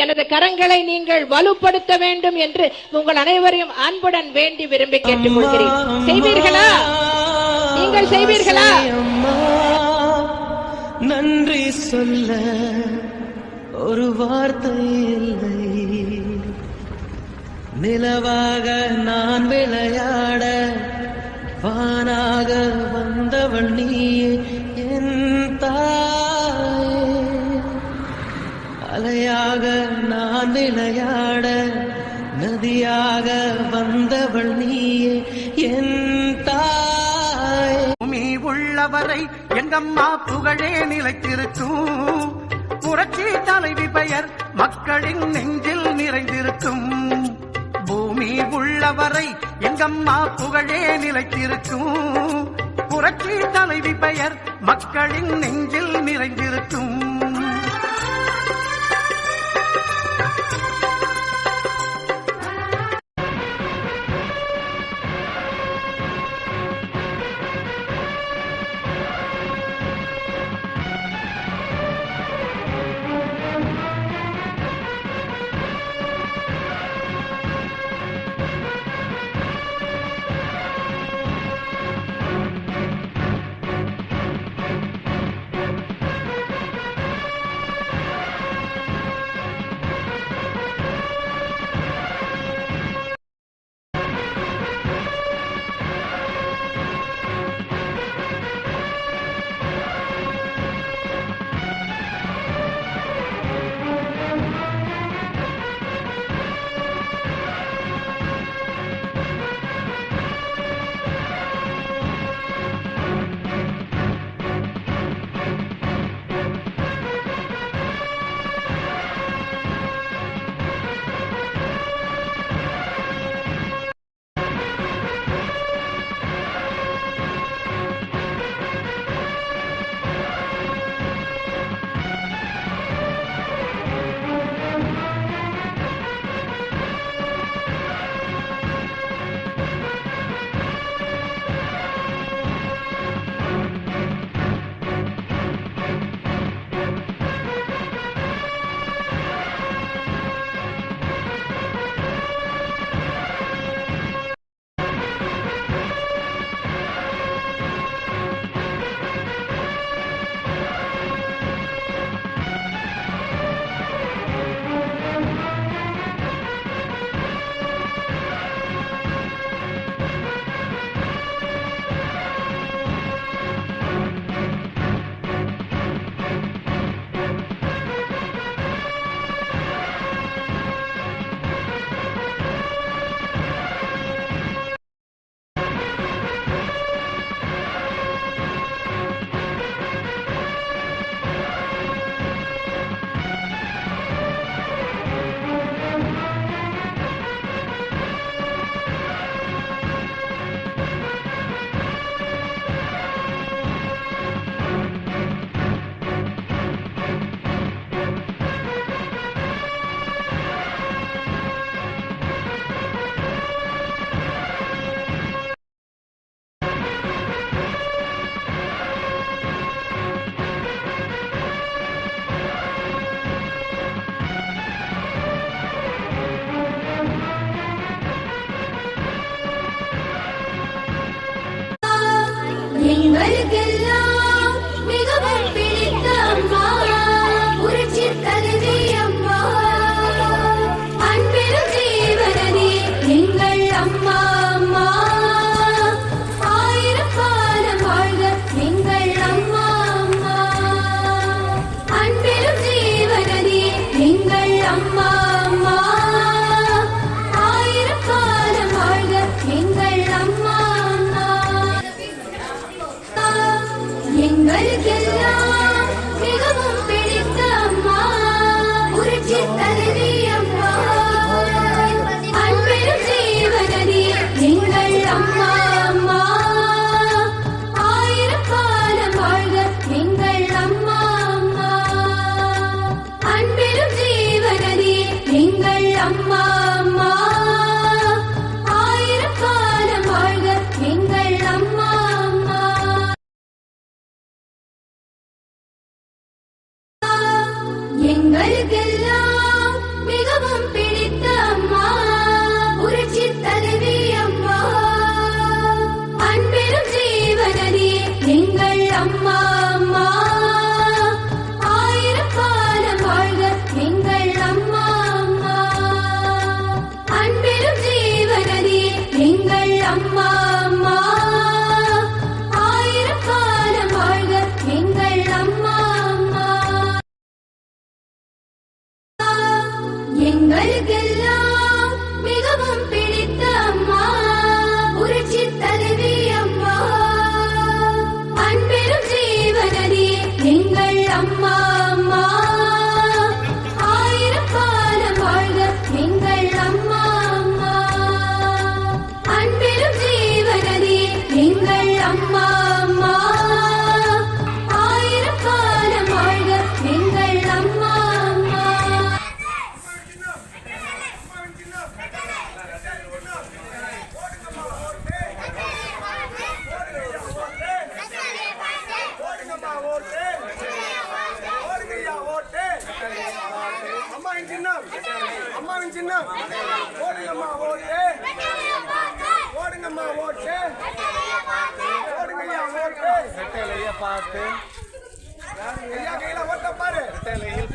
எனது கரங்களை நீங்கள் வலுப்படுத்த வேண்டும் என்று உங்கள் அனைவரையும் அன்புடன் வேண்டி விரும்பி கேட்டுக்கொள்கிறேன். செய்வீர்களா? நீங்கள் செய்வீர்களா? நன்றி சொல்ல ஒரு வார்த்தை இல்லை. நிலவாக நான் விளையாட வானாக வந்தவள் நீயே என் தாயே. அலையாக நான் விளையாட நதியாக வந்தவள் நீயே என் தாயே. பூமி உள்ளவரை எங்கம்மா புகழே நிலைத்திருக்கும். புரட்சி தலைவி பெயர் மக்களின் நெஞ்சில் நிறைந்திருக்கும். பூமி உள்ளவரை எங்கம்மா புகழே நிலைத்திருக்கும். புரட்சி தலைவி பெயர் மக்களின் நெஞ்சில் நிறைந்திருக்கும். எங்களுக்கெல்லாம் மிகவும் பிடித்த அம்மா புரட்சி தலைவி அம்மா. அன்பிலும் ஜீவனே எங்கள் அம்மா. அம்மா ஆயிரம் காலம் வாழ்க எங்கள் அம்மா. அம்மா அன்பிலும் ஜீவனே எங்கள் அம்மா. அம்மா ஆயிரம் காலம் வாழ்க எங்கள் அம்மா. அம்மா எங்களுக்கெல்லாம் மிகவும் பிடித்த அம்மா புரட்சி தலைவி அம்மா அன்பெரும் ஜீவநதி எங்கள் அம்மா அம்மா ஆயிரம் காலம் வாழ்க எங்கள் அம்மா அம்மா அன்பெரும் ஜீவநதி எங்கள் அம்மா அம்மா ஆயிரம் காலம் வாழ்க எங்கள் அம்மா அம்மா அம்மாவின் சின்னம் போடுங்கம்மா ஓட்டு போடுங்கம்மா ஓட்டு போடுங்கய்யா ஓட்டு பார்த்து ஐயா கையில ஓட்ட பாரு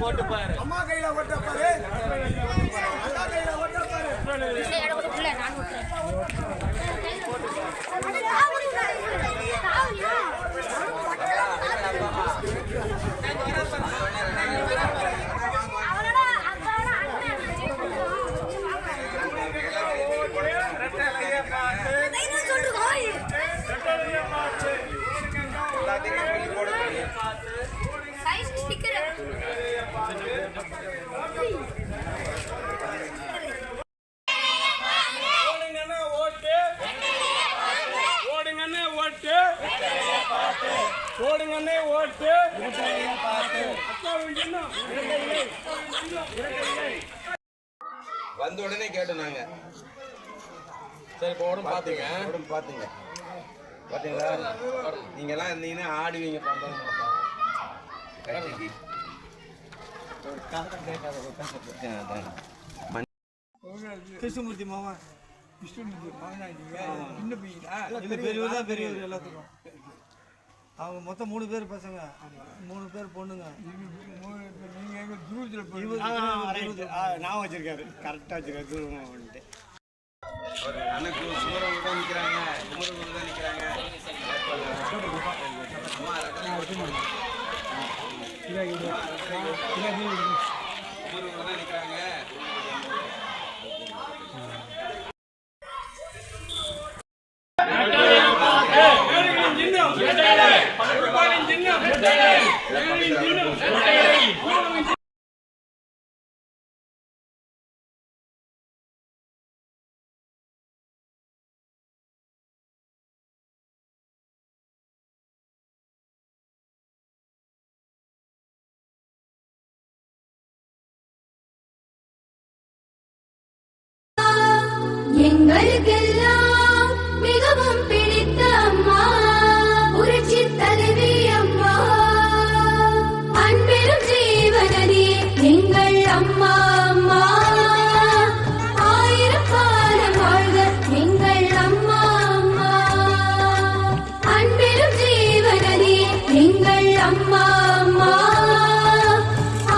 போட்டு பாரு அம்மா கையில ஓட்ட பாரு அண்ணா கையில ஓட்ட பாரு போடுங்கண்ணே ஓட்டு வந்த உடனே கேட்டோம் நாங்க. சரி இப்போ உடம்பு பாத்தீங்க பாத்தீங்களா? நீங்க எல்லாம் இருந்தீங்கன்னா ஆடுவீங்க. கிருஷ்ணமூர்த்தி மாமா விஷ்ணுமூர்த்தி மாமனாடிங்க இன்னும் பெரியவர் தான் பெரியவர் எல்லாத்துக்கும். அவங்க மொத்தம் 3 பேர் பசங்க 3 பேர் பொண்ணுங்க. நீங்க எங்க தூரத்தில் நான் வச்சிருக்காரு கரெக்டாக வச்சிருக்காரு தூரம் வந்துட்டு அண்ணனுக்கு சுமரவங்க தான் நிற்கிறாங்க. சுமரவங்க தான் நிற்கிறாங்க. எங்களுக்கெல்லாம் மிகவும் பிடித்த அம்மா புரட்சி தலைவி அம்மா அன்பெரும் ஜீவநதி எங்கள் அம்மா அம்மா ஆயிரம் காலம் வாழ்க எங்கள் அம்மா அம்மா அன்பெரும் ஜீவநதி எங்கள் அம்மா அம்மா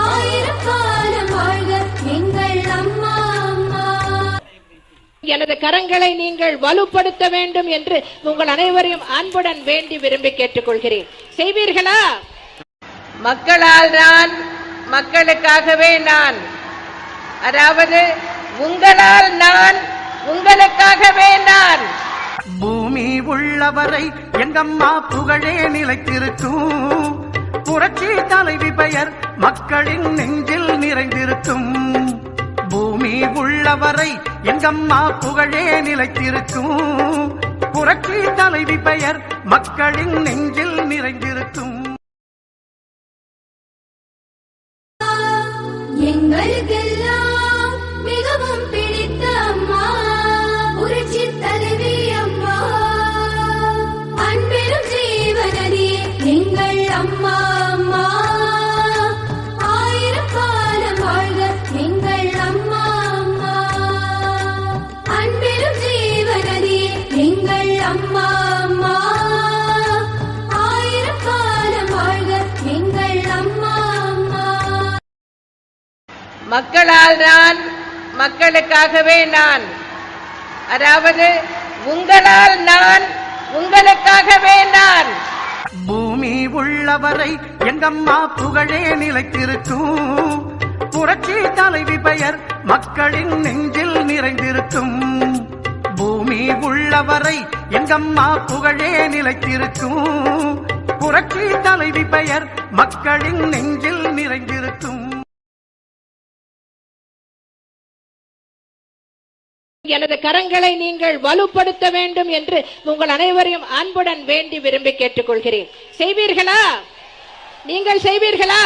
ஆயிரம் காலம் வாழ்க எங்கள் அம்மா அம்மா எனது கரங்களை நீங்கள் வலுப்படுத்த வேண்டும் என்று உங்கள் அனைவரையும் அன்புடன் வேண்டி விரும்பி கேட்டுக்கொள்கிறேன். செய்வீர்களா? மக்களால் நான், மக்களுக்காகவே நான். அதாவது உங்களால் நான், உங்களுக்காகவே நான். பூமி உள்ளவரை எங்கம்மா புகழே நிலைத்திருக்கும். புரட்சி தலைவி பெயர் மக்களின் நெஞ்சில் நிறைந்திருக்கும். பூமி உள்ளவரை எங்கம்மா புகழே நிலைத்திருக்கும். புரட்சி தலைவி பெயர் மக்களின் நெஞ்சில் நிறைந்திருக்கும். எங்களுக்கெல்லாம் மிகவும் பிடித்த அம்மா புரட்சி தலைவி அம்மா அன்பெரும் ஜீவநதி எங்கள் அம்மா அம்மா ஆயிரம் காலம் வாழ்க எங்கள் அம்மா அம்மா அன்பெரும் ஜீவநதி எங்கள் அம்மா அம்மா ஆயிரம் காலம் வாழ்க எங்கள் அம்மா அம்மா மக்களால் நான், மக்களுக்காகவே நான். அதாவது உங்களால் நான், உங்களுக்காகவே நான். பூமி உள்ளவரை எங்கம்மா புகழே நிலைத்திருக்கும். புரட்சி தலைவி பெயர் மக்களின் நெஞ்சில் நிறைந்திருக்கும். பூமி உள்ளவரை எங்கம்மா புகழே நிலைத்திருக்கும். புரட்சி தலைவி பெயர் மக்களின் நெஞ்சில் நிறைந்திருக்கும். எனது கரங்களை நீங்கள் வலுப்படுத்த வேண்டும் என்று உங்கள் அனைவரையும் அன்புடன் வேண்டி விரும்பி கேட்டுக்கொள்கிறேன். செய்வீர்களா? நீங்கள் செய்வீர்களா?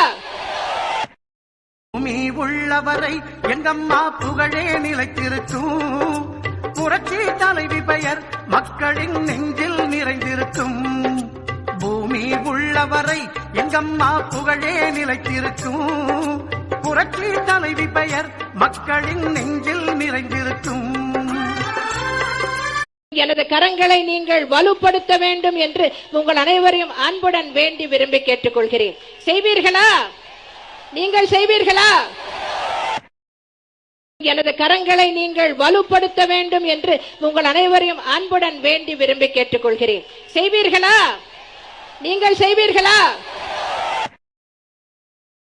பூமி உள்ளவரை எங்கம்மா புகழே நிலைத்திருக்கும். புரட்சி தலைவி பெயர் மக்களின் நெஞ்சில் நிறைந்திருக்கும். பூமி உள்ளவரை எங்கம்மா புகழே நிலைத்திருக்கும். புரட்சி தலைவி பெயர் மக்களின் நெஞ்சில் நிறைந்திருக்கும். எனது கரங்களை நீங்கள் வலுப்படுத்த வேண்டும் என்று உங்கள் அனைவரையும் அன்புடன் வேண்டி விரும்பி கேட்டுக்கொள்கிறேன். செய்வீர்களா? நீங்கள் செய்வீர்களா? எனது கரங்களை நீங்கள் வலுப்படுத்த வேண்டும் என்று உங்கள் அனைவரையும் அன்புடன் வேண்டி விரும்பி கேட்டுக்கொள்கிறேன். செய்வீர்களா? நீங்கள் செய்வீர்களா?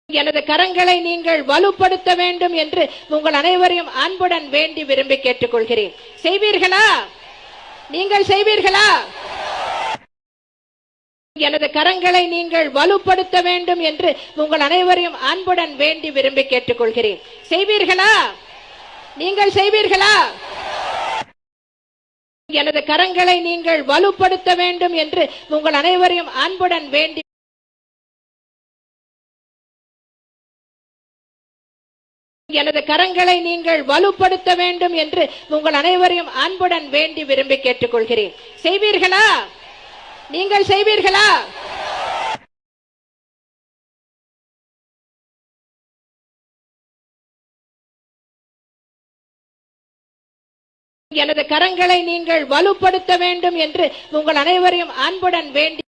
எனது கரங்களை நீங்கள் வலுப்படுத்த வேண்டும் என்று உங்கள் அனைவரையும் அன்புடன் வேண்டி விரும்பி கேட்டுக்கொள்கிறேன். செய்வீர்களா? நீங்கள் செய்வீர்களா? எனது கரங்களை நீங்கள் வலுப்படுத்த வேண்டும் என்று உங்கள் அனைவரையும் அன்புடன் வேண்டி விரும்பி கேட்டுக்கொள்கிறேன். செய்வீர்களா? நீங்கள் செய்வீர்களா? எனது கரங்களை நீங்கள் வலுப்படுத்த வேண்டும் என்று உங்கள் அனைவரையும் அன்புடன் வேண்டி எனது கரங்களை நீங்கள் வலுப்படுத்த வேண்டும் என்று உங்கள் அனைவரையும் அன்புடன் வேண்டி விரும்பி கேட்டுக்கொள்கிறேன். செய்வீர்களா? நீங்கள் செய்வீர்களா? எனது கரங்களை நீங்கள் வலுப்படுத்த வேண்டும் என்று உங்கள் அனைவரையும் அன்புடன் வேண்டி